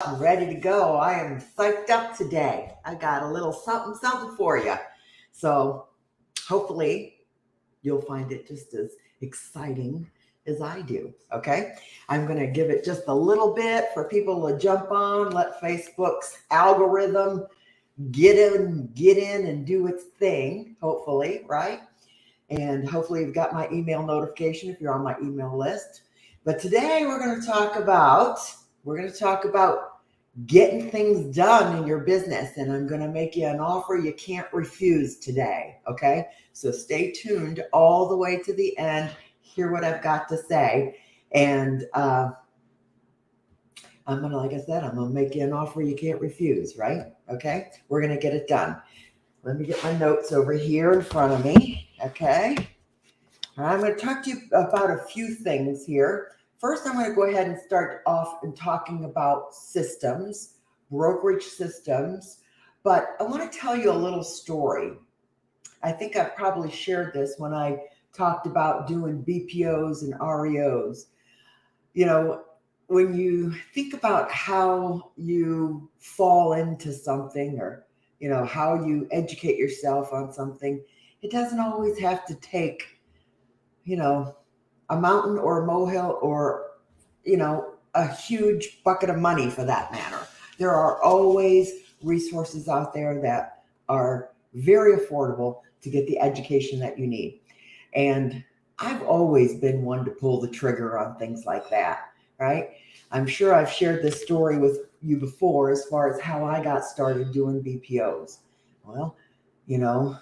I'm ready to go. I am psyched up today. I got a little something for you. So hopefully you'll find it just as exciting as I do. Okay. I'm going to give it just a little bit for people to jump on, let Facebook's algorithm get in and do its thing, hopefully, right? And hopefully you've got my email notification if you're on my email list. But today we're going to talk about getting things done in your business, and I'm going to make you an offer you can't refuse today. Okay, so stay tuned all the way to the end, hear what I've got to say. And I'm going to, like I said, I'm going to make you an offer you can't refuse, right? Okay, we're going to get it done. Let me get my notes over here in front of me. Okay, I'm going to talk to you about a few things here. First, I'm going to go ahead and start off and talking about systems, brokerage systems. But I want to tell you a little story. I think I've probably shared this when I talked about doing BPOs and REOs. You know, when you think about how you fall into something, or, how you educate yourself on something, it doesn't always have to take, you know, a mountain or a molehill, or a huge bucket of money for that matter. There are always resources out there that are very affordable to get the education that you need. And I've always been one to pull the trigger on things like that, right? I'm sure I've shared this story with you before as far as how I got started doing BPOs. Well, you know,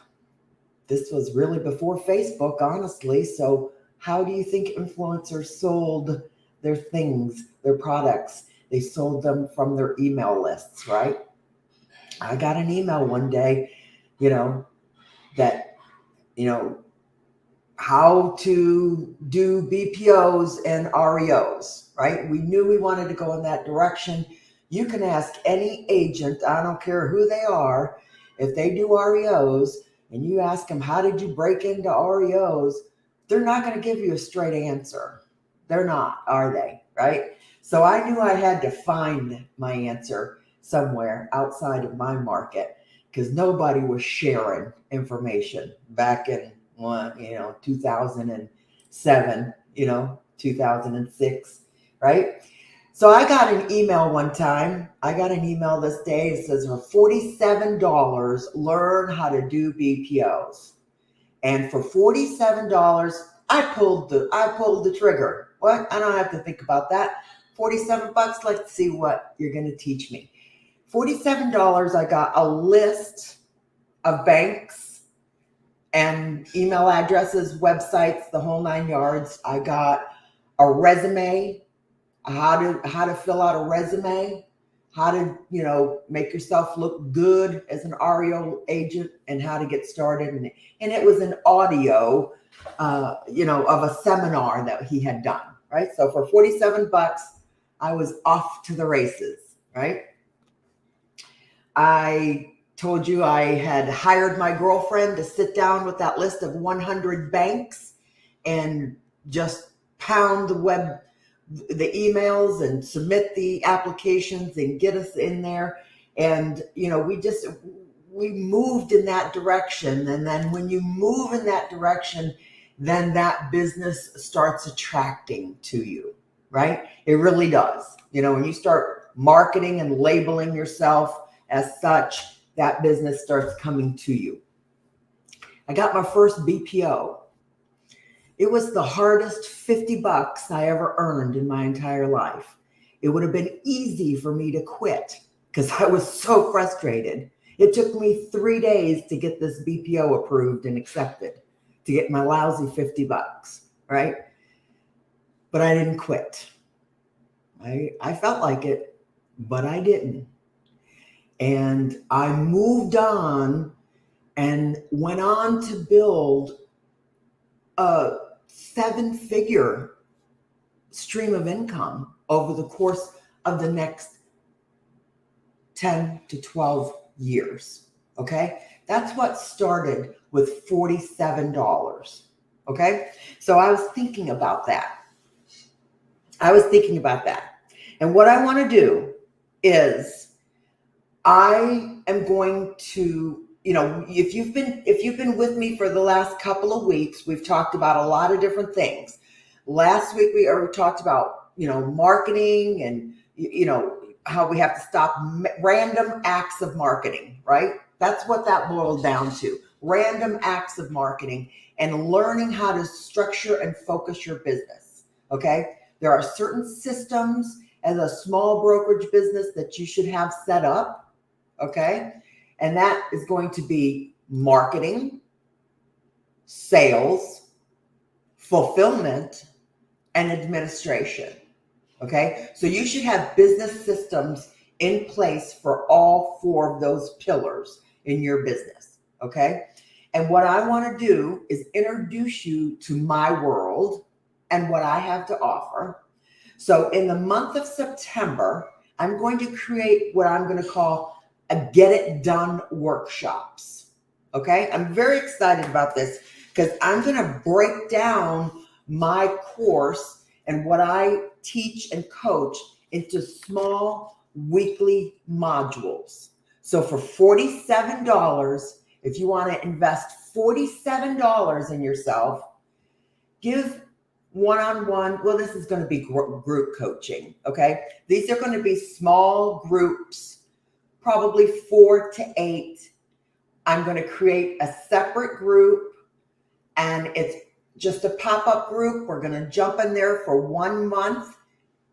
this was really before Facebook, honestly. So, how do you think influencers sold their things, their products? They sold them from their email lists, right? I got an email one day, you know, that, you know, how to do BPOs and REOs, right? We knew we wanted to go in that direction. You can ask any agent, I don't care who they are, if they do REOs, and you ask them, how did you break into REOs? They're not going to give you a straight answer. They're not, are they? Right? So I knew I had to find my answer somewhere outside of my market, because nobody was sharing information back in 2007, 2006, right? So I got an email one time. I got an email this day. It says for $47, learn how to do BPOs. And for $47, I pulled the trigger. What? I don't have to think about that. 47 bucks. Let's see what you're going to teach me. $47, I got a list of banks and email addresses, websites, the whole nine yards. I got a resume, how to fill out a resume, how to make yourself look good as an REO agent, and how to get started. And it was an audio, of a seminar that he had done. Right. So for 47 bucks, I was off to the races. Right. I told you I had hired my girlfriend to sit down with that list of 100 banks and just pound the emails and submit the applications and get us in there. And, we moved in that direction. And then when you move in that direction, then that business starts attracting to you, right? It really does. When you start marketing and labeling yourself as such, that business starts coming to you. I got my first BPO. It was the hardest 50 bucks I ever earned in my entire life. It would have been easy for me to quit because I was so frustrated. It took me 3 days to get this BPO approved and accepted, to get my lousy 50 bucks, right? But I didn't quit. I felt like it, but I didn't. And I moved on and went on to build a 7-figure stream of income over the course of the next 10 to 12 years. Okay. That's what started with $47. Okay. So I was thinking about that. And what I want to do is I am going to, if you've been with me for the last couple of weeks, we've talked about a lot of different things. Last week we talked about, marketing and, how we have to stop random acts of marketing, right? That's what that boiled down to. Random acts of marketing and learning how to structure and focus your business. Okay. There are certain systems as a small brokerage business that you should have set up. Okay. And that is going to be marketing, sales, fulfillment, and administration. Okay. So you should have business systems in place for all four of those pillars in your business. Okay. And what I want to do is introduce you to my world and what I have to offer. So in the month of September, I'm going to create what I'm going to call a Get It Done workshops. Okay. I'm very excited about this because I'm going to break down my course and what I teach and coach into small weekly modules. So for $47, if you want to invest $47 in yourself, give one-on-one, well, this is going to be group coaching, okay? These are going to be small groups, probably 4 to 8. I'm going to create a separate group, and it's just a pop-up group. We're going to jump in there for 1 month.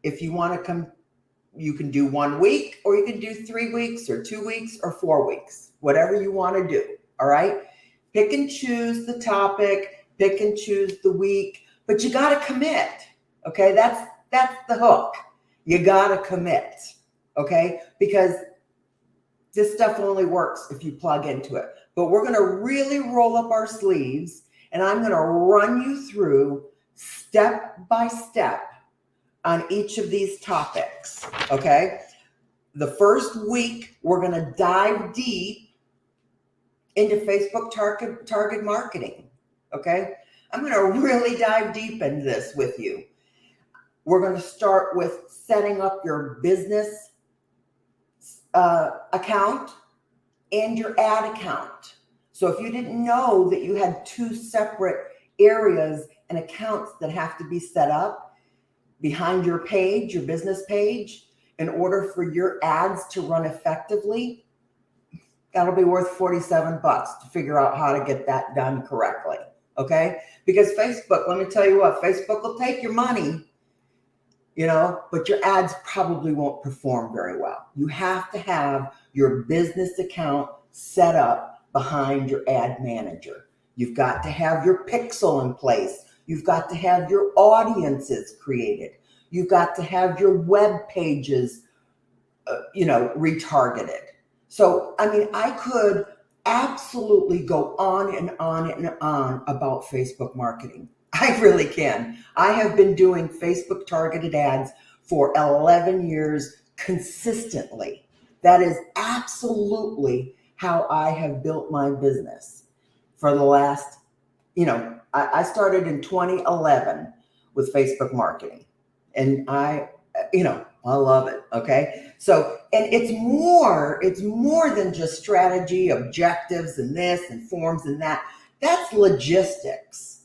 If you want to come, you can do 1 week, or you can do 3 weeks or 2 weeks or 4 weeks, whatever you want to do. All right. Pick and choose the topic, pick and choose the week, but you got to commit. Okay. That's the hook. You got to commit. Okay. Because this stuff only works if you plug into it, but we're going to really roll up our sleeves. And I'm going to run you through step by step on each of these topics, okay? The first week, we're going to dive deep into Facebook target marketing, okay? I'm going to really dive deep into this with you. We're going to start with setting up your business account and your ad account. So if you didn't know that you had 2 separate areas and accounts that have to be set up behind your page, your business page, in order for your ads to run effectively, that'll be worth $47 to figure out how to get that done correctly. Okay? Because Facebook, let me tell you what, Facebook will take your money, but your ads probably won't perform very well. You have to have your business account set up behind your ad manager. You've got to have your pixel in place. You've got to have your audiences created. You've got to have your web pages, retargeted. So, I could absolutely go on and on and on about Facebook marketing. I really can. I have been doing Facebook targeted ads for 11 years consistently. That is absolutely how I have built my business for the last, I started in 2011 with Facebook marketing, and I love it. Okay. So, and it's more than just strategy, objectives, and this and forms and that. That's logistics.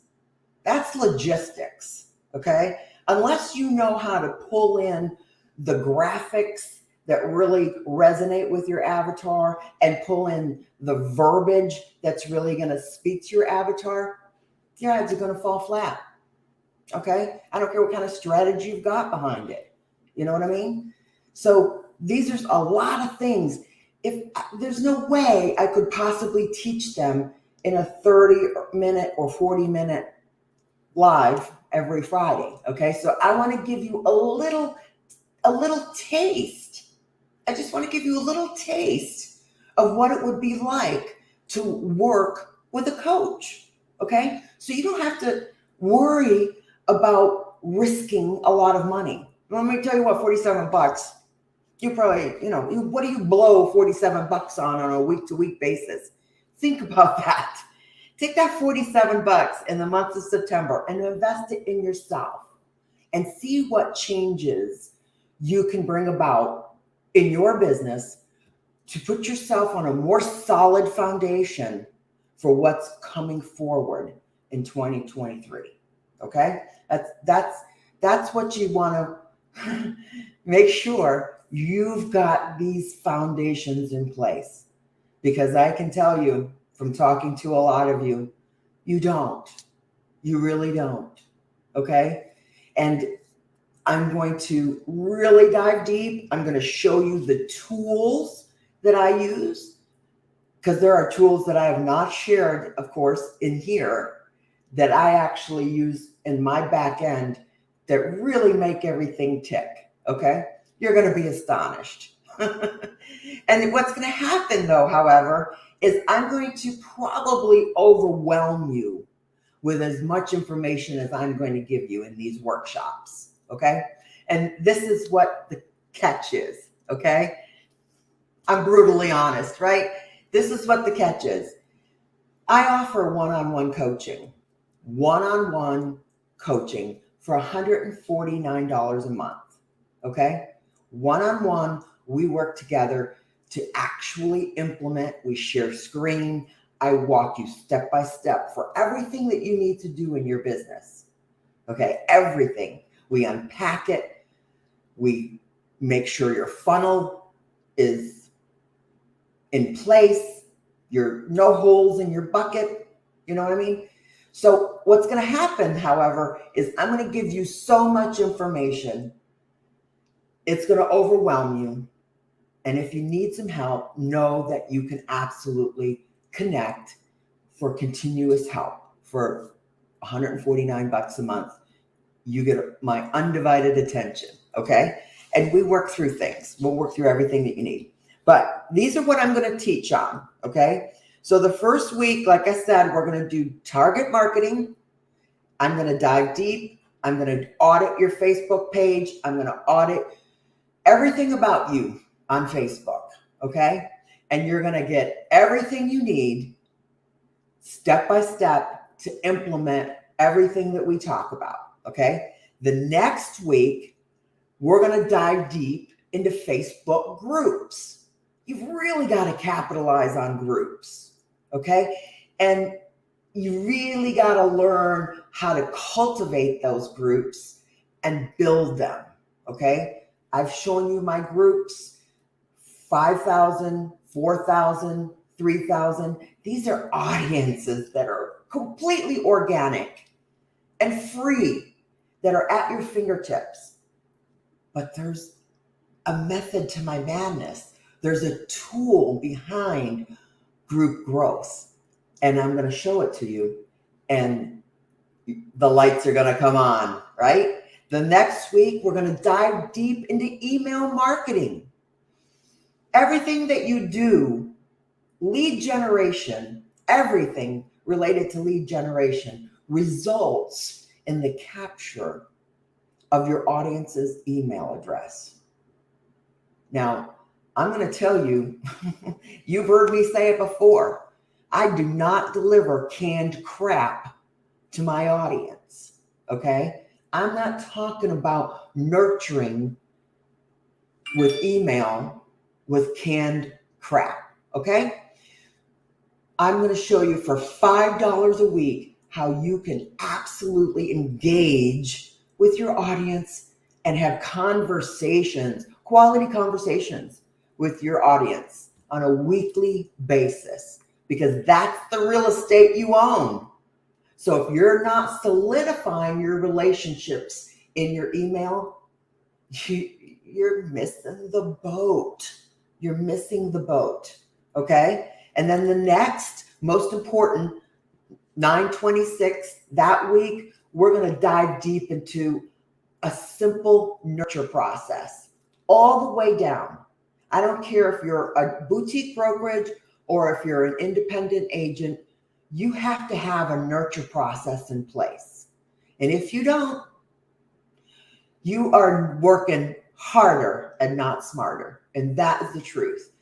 Okay. Unless you know how to pull in the graphics that really resonate with your avatar and pull in the verbiage that's really going to speak to your avatar, your ads are going to fall flat. Okay. I don't care what kind of strategy you've got behind it. You know what I mean? So these are a lot of things. If there's no way I could possibly teach them in a 30-minute or 40-minute live every Friday. Okay. So I want to give you a little taste. I just want to give you a little taste of what it would be like to work with a coach. Okay. So you don't have to worry about risking a lot of money. Let me tell you what, $47, you probably, what do you blow $47 on a week-to-week basis? Think about that. Take that $47 in the month of September and invest it in yourself and see what changes you can bring about in your business to put yourself on a more solid foundation for what's coming forward in 2023. Okay? That's what you want to make sure you've got these foundations in place. Because I can tell you from talking to a lot of you, you don't. You really don't. Okay? And I'm going to really dive deep. I'm going to show you the tools that I use, because there are tools that I have not shared, of course, in here that I actually use in my back end that really make everything tick. Okay? You're going to be astonished. And what's going to happen, though, however, is I'm going to probably overwhelm you with as much information as I'm going to give you in these workshops. Okay? And this is what the catch is. Okay? I'm brutally honest, right? This is what the catch is. I offer one-on-one coaching for $149 a month. Okay? One-on-one, we work together to actually implement. We share screen. I walk you step by step for everything that you need to do in your business. Okay? Everything. We unpack it. We make sure your funnel is in place. You're no holes in your bucket. You know what I mean? So what's going to happen, however, is I'm going to give you so much information. It's going to overwhelm you. And if you need some help, know that you can absolutely connect for continuous help for $149 a month. You get my undivided attention, okay? And we work through things. We'll work through everything that you need. But these are what I'm going to teach on, okay? So the first week, like I said, we're going to do target marketing. I'm going to dive deep. I'm going to audit your Facebook page. I'm going to audit everything about you on Facebook, okay? And you're going to get everything you need step by step to implement everything that we talk about, okay? The next week, we're going to dive deep into Facebook groups. You've really got to capitalize on groups, okay? And you really got to learn how to cultivate those groups and build them, okay? I've shown you my groups, 5,000, 4,000, 3,000. These are audiences that are completely organic and free, that are at your fingertips. But there's a method to my madness. There's a tool behind group growth. And I'm going to show it to you. And the lights are going to come on, right? The next week, we're going to dive deep into email marketing. Everything that you do, lead generation, everything related to lead generation results in the capture of your audience's email address. Now, I'm going to tell you, you've heard me say it before, I do not deliver canned crap to my audience, okay? I'm not talking about nurturing with email with canned crap, okay? I'm going to show you for $5 a week how you can absolutely engage with your audience and have conversations, quality conversations with your audience on a weekly basis, because that's the real estate you own. So if you're not solidifying your relationships in your email, you're missing the boat. You're missing the boat, okay? And then the next, most important, 9/26, that week, we're going to dive deep into a simple nurture process all the way down. I don't care if you're a boutique brokerage or if you're an independent agent, you have to have a nurture process in place. And if you don't, you are working harder and not smarter. And that is the truth.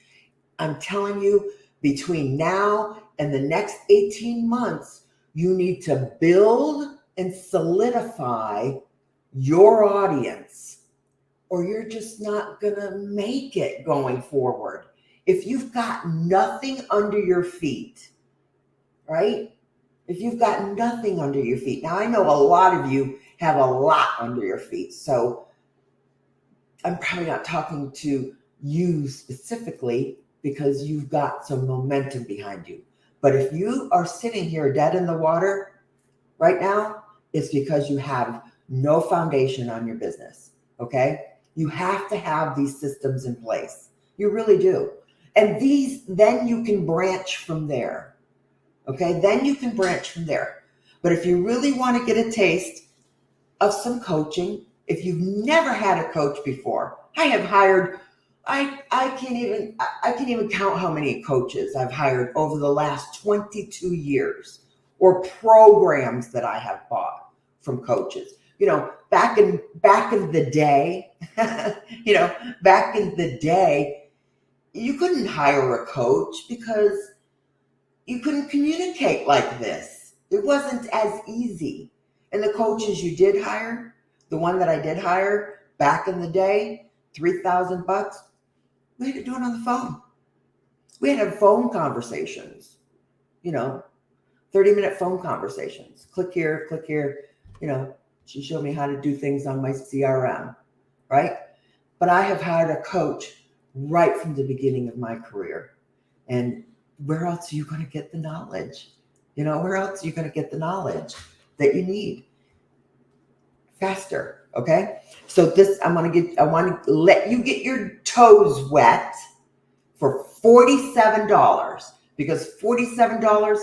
I'm telling you, between now and the next 18 months, you need to build and solidify your audience or you're just not going to make it going forward. If you've got nothing under your feet, right? If you've got nothing under your feet. Now, I know a lot of you have a lot under your feet, so I'm probably not talking to you specifically because you've got some momentum behind you. But if you are sitting here dead in the water right now, it's because you have no foundation on your business, okay? You have to have these systems in place. You really do. And then you can branch from there, okay? Then you can branch from there. But if you really want to get a taste of some coaching, if you've never had a coach before, I have hired, I can't even count how many coaches I've hired over the last 22 years, or programs that I have bought from coaches. Back in the day, back in the day, you couldn't hire a coach because you couldn't communicate like this. It wasn't as easy. And the coaches you did hire, the one that I did hire back in the day, $3,000, we had to do it on the phone. We had to have phone conversations, 30-minute phone conversations. Click here. She showed me how to do things on my CRM, right? But I have hired a coach right from the beginning of my career. And where else are you going to get the knowledge? Where else are you going to get the knowledge that you need faster? Okay. So I want to let you get your toes wet for $47, because $47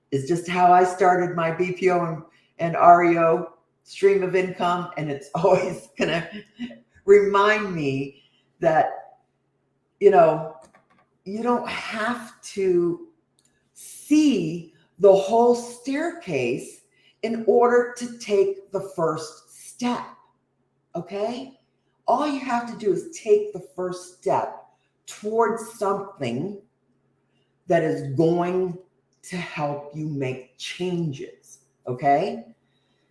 is just how I started my BPO and REO stream of income. And it's always going to remind me that, you don't have to see the whole staircase in order to take the first step, okay? All you have to do is take the first step towards something that is going to help you make changes, okay?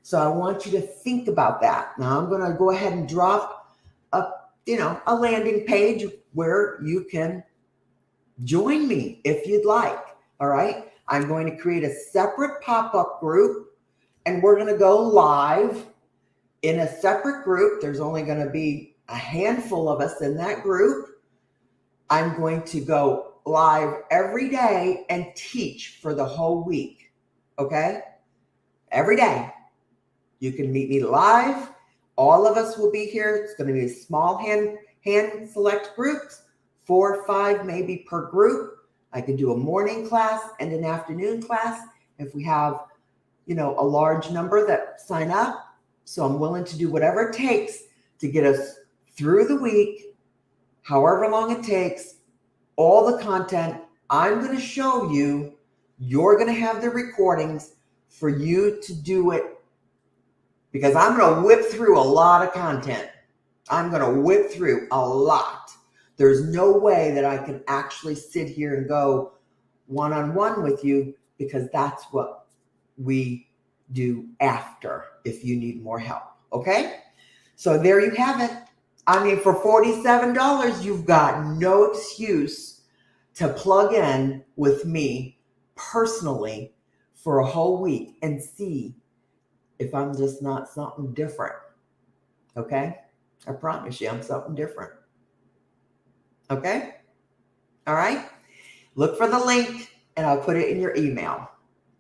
So I want you to think about that. Now I'm going to go ahead and drop a landing page where you can join me if you'd like, all right? I'm going to create a separate pop-up group, and we're going to go live in a separate group. There's only going to be a handful of us in that group. I'm going to go live every day and teach for the whole week, okay? Every day. You can meet me live. All of us will be here. It's going to be a small hand select groups, 4 or 5 maybe per group. I could do a morning class and an afternoon class if we have, a large number that sign up. So I'm willing to do whatever it takes to get us through the week, however long it takes, all the content I'm going to show you. You're going to have the recordings for you to do it, because I'm going to whip through a lot of content. I'm going to whip through a lot. There's no way that I can actually sit here and go one-on-one with you, because that's what we do after if you need more help. Okay? So there you have it. For $47, you've got no excuse to plug in with me personally for a whole week and see if I'm just not something different. Okay? I promise you I'm something different. Okay? All right? Look for the link and I'll put it in your email.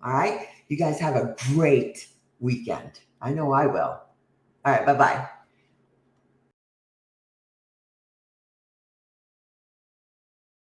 All right? You guys have a great weekend. I know I will. All right. Bye-bye.